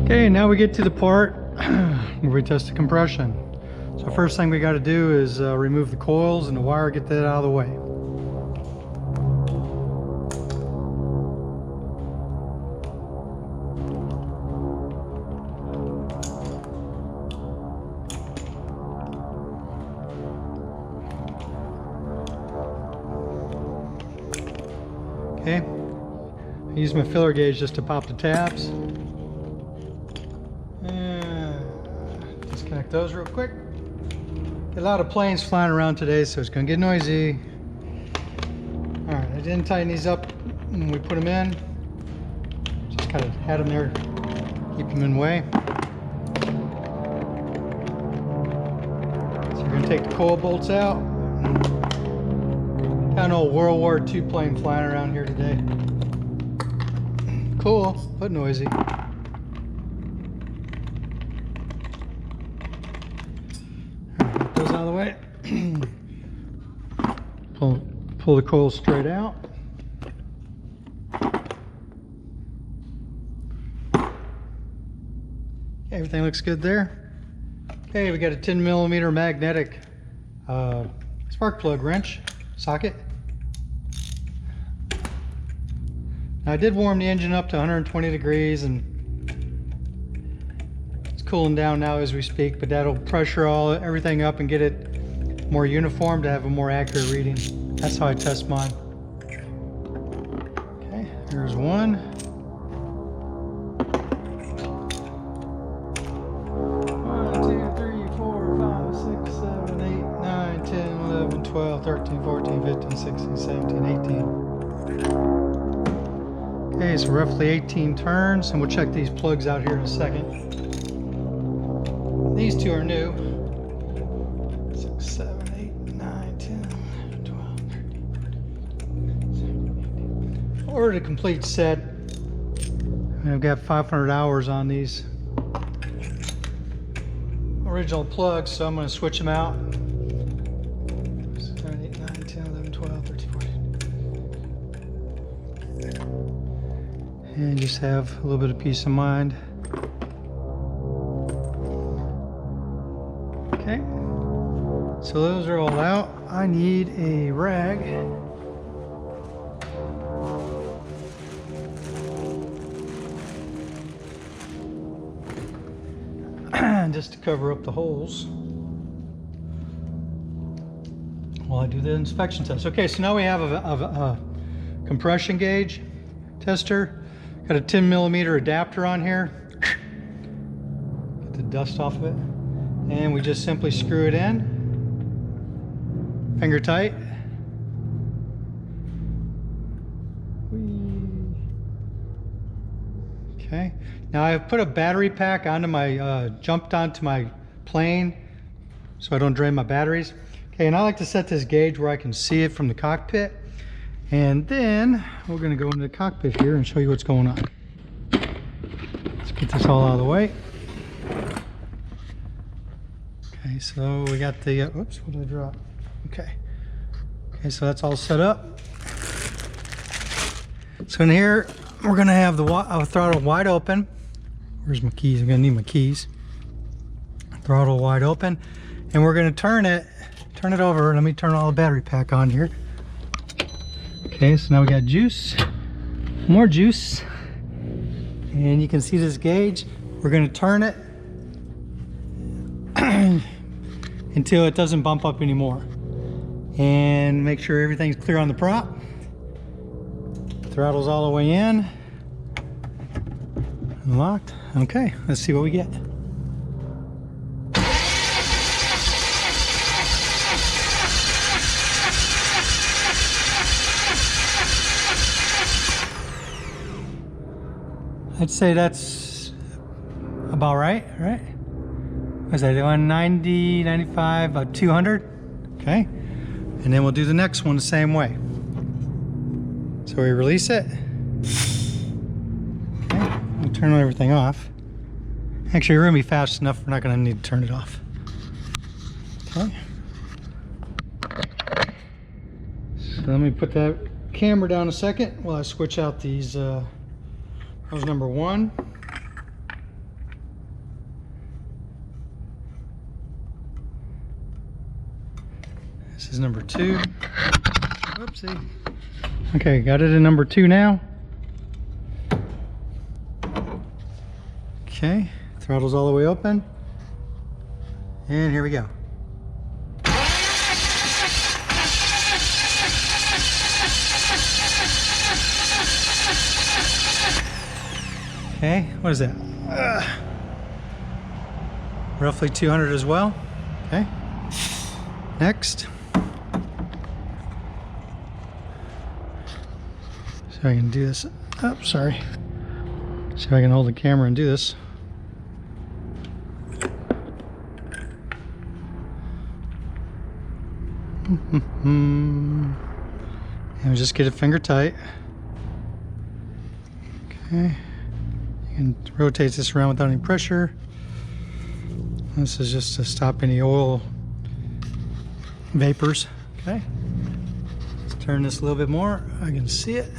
Okay, now we get to the part where we test the compression. So first thing we got to do is remove the coils and the wire, get that out of the way. Okay, I use my filler gauge just to pop the tabs. Disconnect those real quick. Get a lot of planes flying around today, so it's gonna get noisy. All right, I didn't tighten these up when we put them in. Just kind of had them there, keep them in the way. So we're gonna take the coil bolts out. Kind of old World War II plane flying around here today. Cool, but noisy. Get those out of the way. pull the coils straight out. Everything looks good there. Okay, we got a 10mm magnetic spark plug wrench socket. Now, I did warm the engine up to 120 degrees and it's cooling down now as we speak, but that'll pressure everything up and get it more uniform to have a more accurate reading. That's how I test mine. Okay, here's one. 12, 13, 14, 15, 16, 17, 18. Okay, so roughly 18 turns, and we'll check these plugs out here in a second. These two are new. 6, 7, 8, 9, 10, 12, 13, 14, 15. Ordered a complete set. I've got 500 hours on these original plugs, so I'm going to switch them out. 14. And just have a little bit of peace of mind. Okay, so those are all out. I need a rag. Just to cover up the holes while I do the inspection test. Okay, so now we have a compression gauge tester. Got a 10mm adapter on here. Get the dust off of it. And we just simply screw it in. Finger tight. Okay. Now I've put a battery pack onto my, jumped onto my plane so I don't drain my batteries. Okay, and I like to set this gauge where I can see it from the cockpit. And then we're going to go into the cockpit here and show you what's going on. Let's get this all out of the way. Okay, so we got the, oops, what did I drop? Okay. Okay, so that's all set up. So in here, we're going to have the throttle wide open. Where's my keys? I'm going to need my keys. Throttle wide open. And we're going to turn it over. Let me turn all the battery pack on here. Okay, so now we got juice, more juice, and you can see this gauge. We're going to turn it until it doesn't bump up anymore, and make sure everything's clear on the prop. Throttle's all the way in, unlocked. Okay, let's see what we get. I'd say that's about right? Was that 190, 95, about 200? Okay. And then we'll do the next one the same way. So we release it. Okay. We'll turn everything off. Actually, we're gonna be fast enough, we're not gonna need to turn it off. Okay. So let me put that camera down a second while I switch out these hose number 1 This is number 2. Whoopsie. Okay, got it in number 2 now. Okay, throttle's all the way open. And here we go. Okay, what is that? Roughly 200 as well. Okay, next. So I can do this. Oh, sorry. See if I can hold the camera and do this. And just get it finger tight. Okay. You can rotate this around without any pressure. This is just to stop any oil vapors. Okay. Let's turn this a little bit more. I can see it.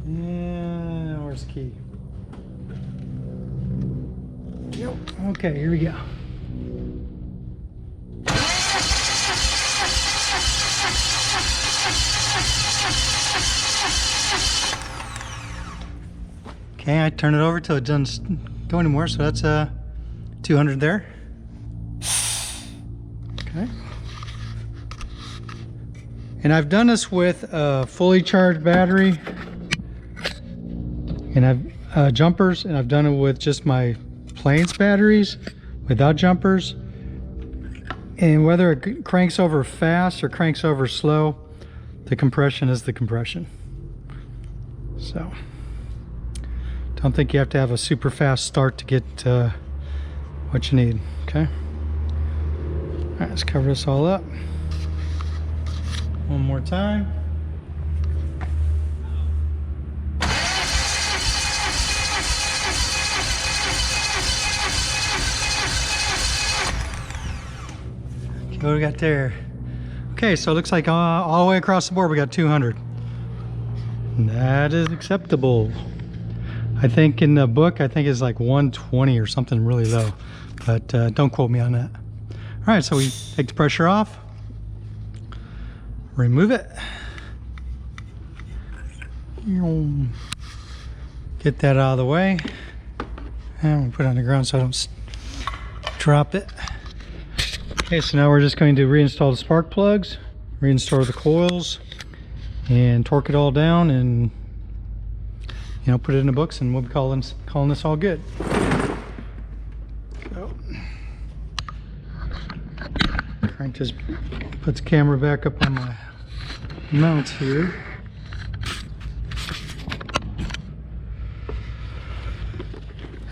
And where's the key? Yep. Okay, here we go. Okay, I turn it over till it doesn't go anymore, so that's 200 there. Okay. And I've done this with a fully charged battery, and I've jumpers, and I've done it with just my plains batteries without jumpers. And whether it cranks over fast or cranks over slow, the compression is the compression. So don't think you have to have a super fast start to get what you need. Okay. All right, let's cover this all up one more time. Okay, what do we got there? Okay, so it looks like all the way across the board we got 200. That is acceptable. I think in the book, I think it's like 120 or something really low, but don't quote me on that. All right, so we take the pressure off, remove it, get that out of the way, and we'll put it on the ground so I don't drop it. Okay, so now we're just going to reinstall the spark plugs, reinstall the coils, and torque it all down, and put it in the books, and we'll be calling this all good. So, Frank just puts the camera back up on my mount here.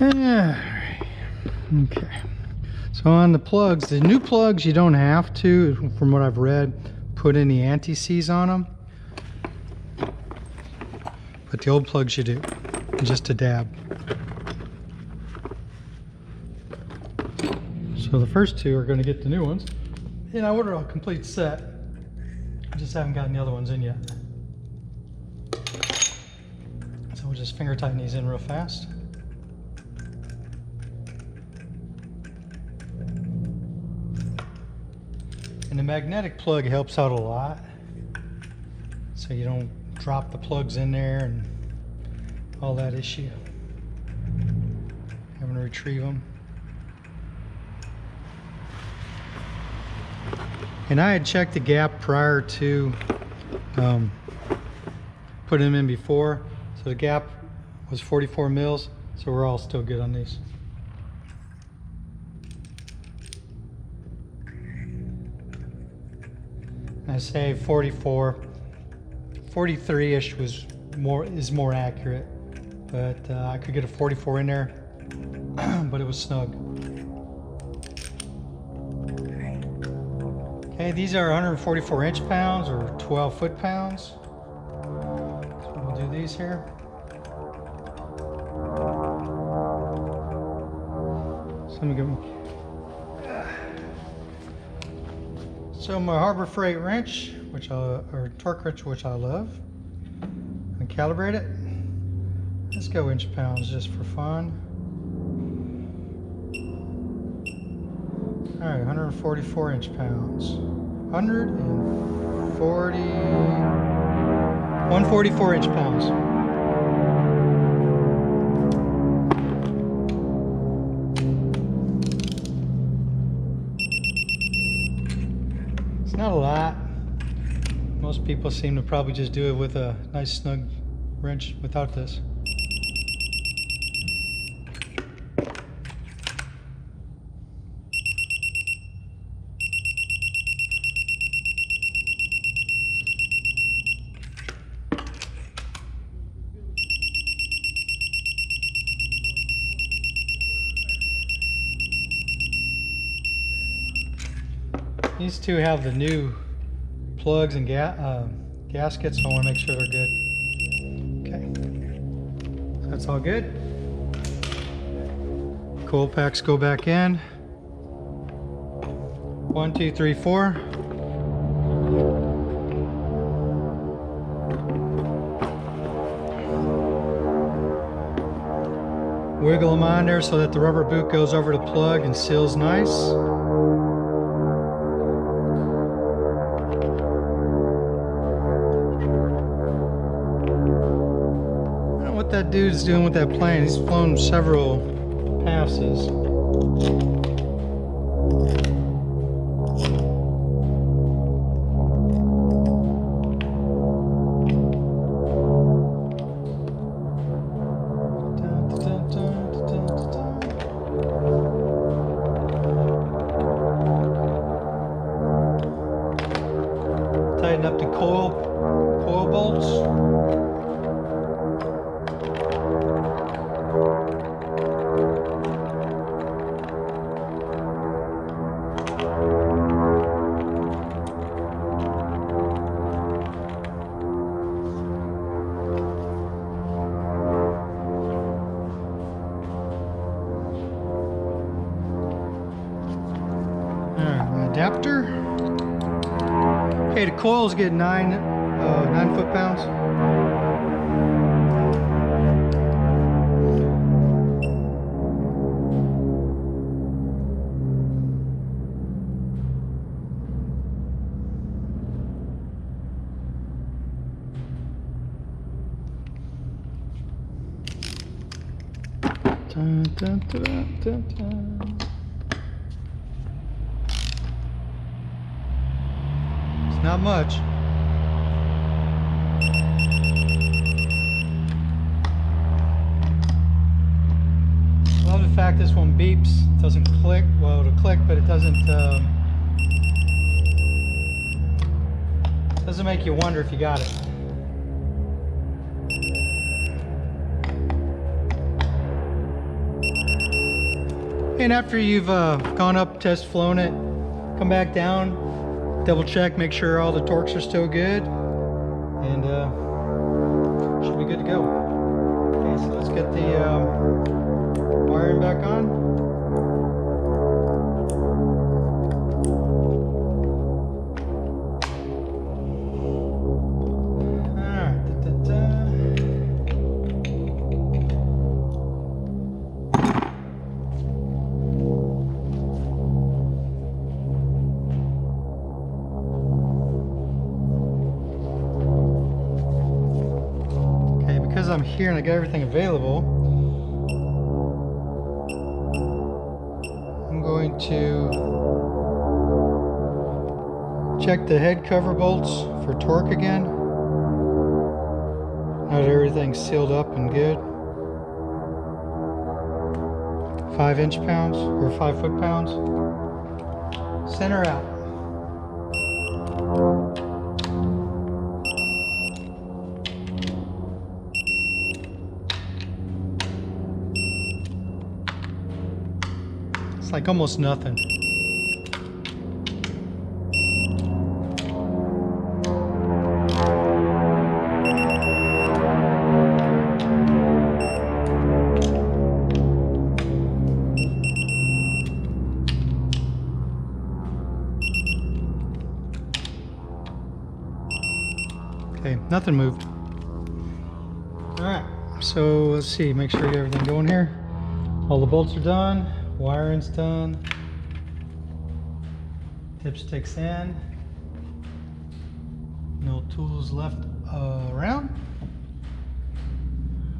Alright. Okay. So on the plugs, the new plugs, you don't have to, from what I've read, put any anti-seize on them. But the old plugs you do, just a dab. So the first two are going to get the new ones. And I ordered a complete set. I just haven't gotten the other ones in yet. So we'll just finger tighten these in real fast. And the magnetic plug helps out a lot. So you don't drop the plugs in there and all that issue. Having to retrieve them. And I had checked the gap prior to putting them in before. So the gap was 44 mils, so we're all still good on these. I say 44. 43-ish is more accurate, but I could get a 44 in there, but it was snug. Okay, these are 144 inch-pounds or 12 foot-pounds. So we'll do these here. So let me go. So my Harbor Freight wrench, or torque wrench, which I love, and calibrate it. Let's go inch-pounds just for fun. All right, 144 inch-pounds. 144 inch-pounds. It's not a lot. Most people seem to probably just do it with a nice snug wrench without this. These two have the new plugs and gaskets, so I want to make sure they're good. Okay, so that's all good. Coil packs go back in. 1, 2, 3, 4. Wiggle them on there so that the rubber boot goes over the plug and seals nice. That dude's doing with that plane. He's flown several passes. Tighten up the coil bolts. Adapter. Okay, the coils get 9 foot-pounds. Dun, dun, dun, dun, dun. Not much. I love the fact this one beeps. It doesn't click. Well, it'll click, but it doesn't make you wonder if you got it. And after you've gone up, test flown it, come back down, double check, make sure all the torques are still good, and should be good to go. Okay, so let's get the wiring back on. Because I'm here and I got everything available, I'm going to check the head cover bolts for torque again. Now that everything's sealed up and good. 5 inch-pounds or 5 foot-pounds. Center out. Like almost nothing. Okay, nothing moved. All right, so let's see, make sure we get everything going here. All the bolts are done. Wiring's done. Dipsticks in. No tools left around.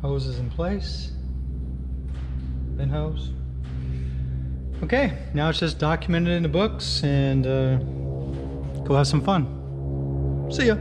Hose is in place. Bin hose. Okay, now it's just documented in the books and go have some fun. See ya.